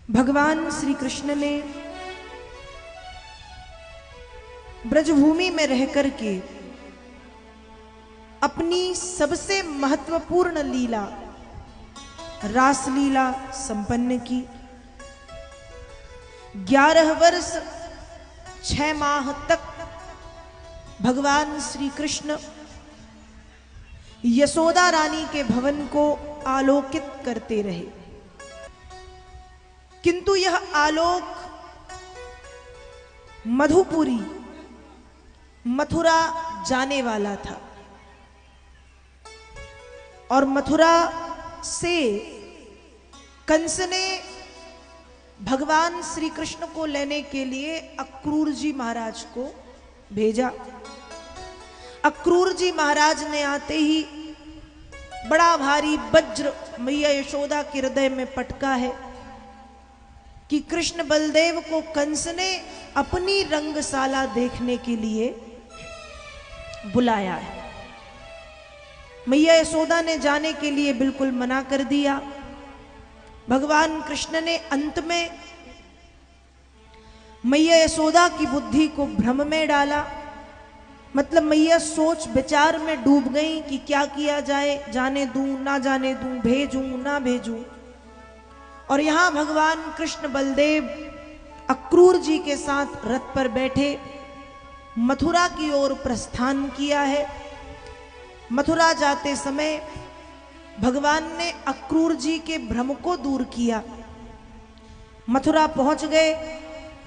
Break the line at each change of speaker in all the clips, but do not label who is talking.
भगवान श्री कृष्ण ने ब्रजभूमि में रहकर के अपनी सबसे महत्वपूर्ण लीला रासलीला संपन्न की। 11 वर्ष 6 माह तक भगवान श्री कृष्ण यशोदा रानी के भवन को आलोकित करते रहे, किंतु यह आलोक मधुपुरी मथुरा जाने वाला था और मथुरा से कंस ने भगवान श्री कृष्ण को लेने के लिए अक्रूर जी महाराज को भेजा। अक्रूर जी महाराज ने आते ही बड़ा भारी वज्र मैया यशोदा के हृदय में पटका है कि कृष्ण बलदेव को कंस ने अपनी रंगशाला देखने के लिए बुलाया है। मैया यशोदा ने जाने के लिए बिल्कुल मना कर दिया। भगवान कृष्ण ने अंत में मैया यशोदा की बुद्धि को भ्रम में डाला, मतलब मैया सोच विचार में डूब गई कि क्या किया जाए, जाने दूं ना जाने दूं, भेजूं ना भेजूं। और यहां भगवान कृष्ण बलदेव अक्रूर जी के साथ रथ पर बैठे मथुरा की ओर प्रस्थान किया है। मथुरा जाते समय भगवान ने अक्रूर जी के भ्रम को दूर किया। मथुरा पहुंच गए।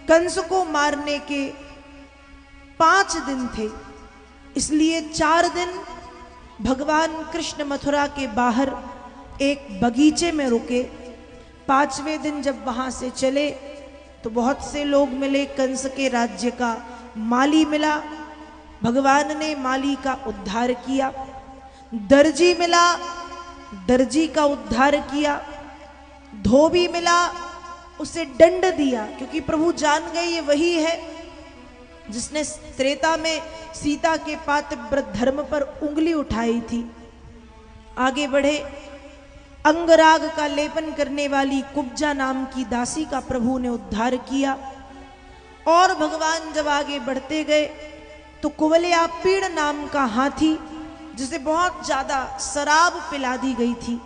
कंस को मारने के 5 दिन थे, इसलिए 4 दिन भगवान कृष्ण मथुरा के बाहर एक बगीचे में रुके। 5वें दिन जब वहां से चले तो बहुत से लोग मिले। कंस के राज्य का माली मिला, भगवान ने माली का उद्धार किया। दर्जी मिला, दर्जी का उद्धार किया। धोबी मिला, उसे दंड दिया, क्योंकि प्रभु जान गए ये वही है जिसने त्रेता में सीता के पातिव्रत धर्म पर उंगली उठाई थी। आगे बढ़े। अंगराग का लेपन करने वाली कुब्जा नाम की दासी का प्रभु ने उद्धार किया। और भगवान जब आगे बढ़ते गए तो कुवलयापीड़ नाम का हाथी, जिसे बहुत ज्यादा शराब पिला दी गई थी,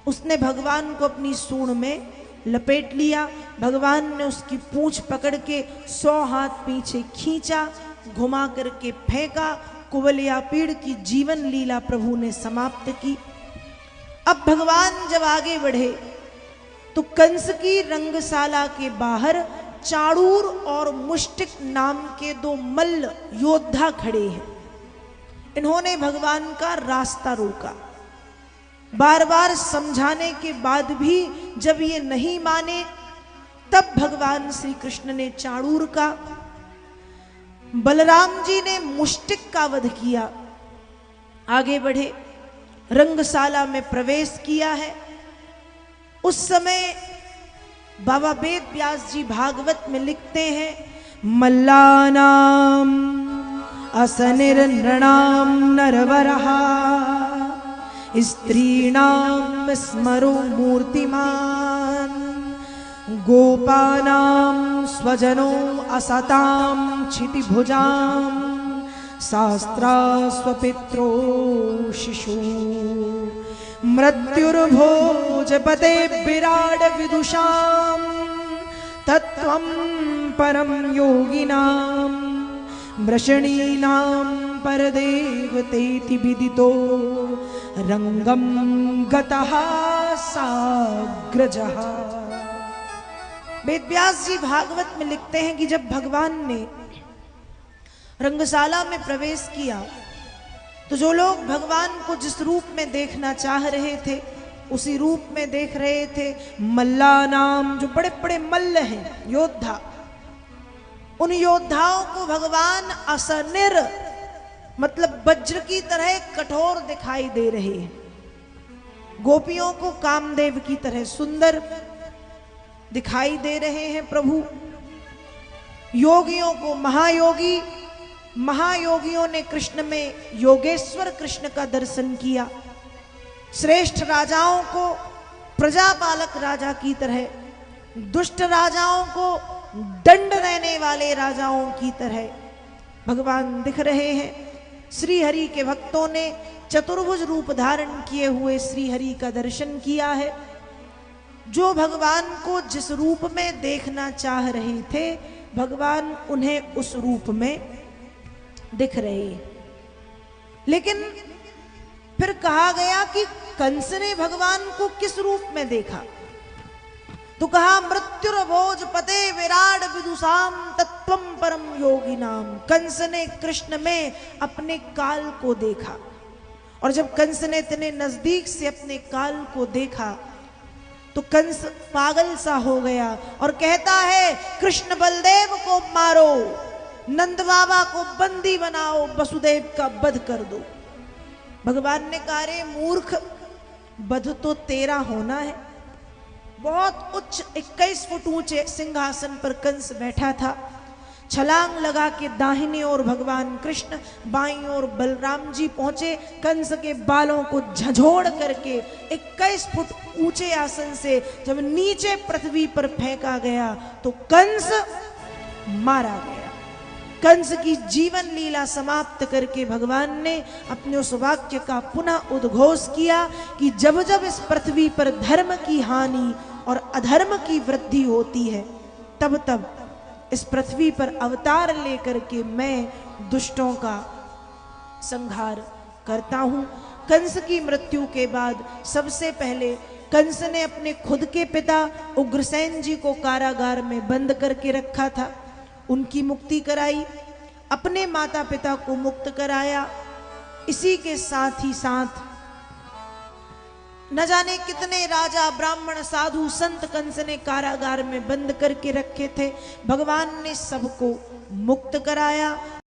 उसने भगवान को अपनी सूंड में लपेट लिया। भगवान ने उसकी पूंछ पकड़ के 100 हाथ पीछे खींचा, घुमा करके फेंका। कुवलयापीड़ की जीवन लीला प्रभु ने समाप्त की। अब भगवान जब आगे बढ़े तो कंस की रंगशाला के बाहर चाणूर और मुष्टिक नाम के 2 मल्ल योद्धा खड़े हैं। इन्होंने भगवान का रास्ता रोका। बार बार समझाने के बाद भी जब ये नहीं माने, तब भगवान श्री कृष्ण ने चाणूर का, बलराम जी ने मुष्टिक का वध किया। आगे बढ़े, रंगशाला में प्रवेश किया है। उस समय बाबा वेद व्यास जी भागवत में लिखते हैं, मल्लानाम असनिर्नृणाम नरवरः स्त्रीणाम स्मरो मूर्तिमान गोपानां स्वजनो असतां क्षितिभुजां शास्त्रा स्वपित्रो शिशु मृत्युर्भोजपते विराड विदुषां तत्त्वं परम योगिनां वृषणीनां परदेवतेति विदितो रंगम गतः साग्रजः। वेदव्यास जी भागवत में लिखते हैं कि जब भगवान ने रंगशाला में प्रवेश किया तो जो लोग भगवान को जिस रूप में देखना चाह रहे थे उसी रूप में देख रहे थे। मल्ला नाम, जो बड़े बड़े मल्ल हैं, योद्धा, उन योद्धाओं को भगवान असनिर मतलब वज्र की तरह कठोर दिखाई दे रहे हैं। गोपियों को कामदेव की तरह सुंदर दिखाई दे रहे हैं प्रभु। योगियों को महायोगी, महायोगियों ने कृष्ण में योगेश्वर कृष्ण का दर्शन किया। श्रेष्ठ राजाओं को प्रजापालक राजा की तरह दुष्ट राजाओं को दंड देने वाले राजाओं की तरह भगवान दिख रहे हैं। श्री हरि के भक्तों ने चतुर्भुज रूप धारण किए हुए श्री हरि का दर्शन किया है। जो भगवान को जिस रूप में देखना चाह रहे थे, भगवान उन्हें उस रूप में दिख रहे हैं। लेकिन फिर कहा गया कि कंस ने भगवान को किस रूप में देखा, तो कहा मृत्युर्भोज पते विराट विदुषाम तत्वम परम योगी नाम। कंस ने कृष्ण में अपने काल को देखा, और जब कंस ने इतने नजदीक से अपने काल को देखा तो कंस पागल सा हो गया और कहता है कृष्ण बलदेव को मारो, नंद बाबा को बंदी बनाओ, वसुदेव का वध कर दो। भगवान ने कहा रे मूर्ख, वध तो तेरा होना है। बहुत उच्च 21 फुट ऊंचे सिंहासन पर कंस बैठा था। छलांग लगा के दाहिने ओर भगवान कृष्ण, बाईं ओर बलराम जी पहुंचे। कंस के बालों को झंझोड़ करके 21 फुट ऊंचे आसन से जब नीचे पृथ्वी पर फेंका गया तो कंस मारा गया। कंस की जीवन लीला समाप्त करके भगवान ने अपने उस वाक्य का पुनः उद्घोष किया कि जब जब इस पृथ्वी पर धर्म की हानि और अधर्म की वृद्धि होती है, तब तब इस पृथ्वी पर अवतार लेकर के मैं दुष्टों का संहार करता हूं। कंस की मृत्यु के बाद सबसे पहले कंस ने अपने खुद के पिता उग्रसेन जी को कारागार में बंद करके रखा था, उनकी मुक्ति कराई, अपने माता पिता को मुक्त कराया। इसी के साथ ही साथ न जाने कितने राजा ब्राह्मण साधु संत कंस ने कारागार में बंद करके रखे थे, भगवान ने सबको मुक्त कराया।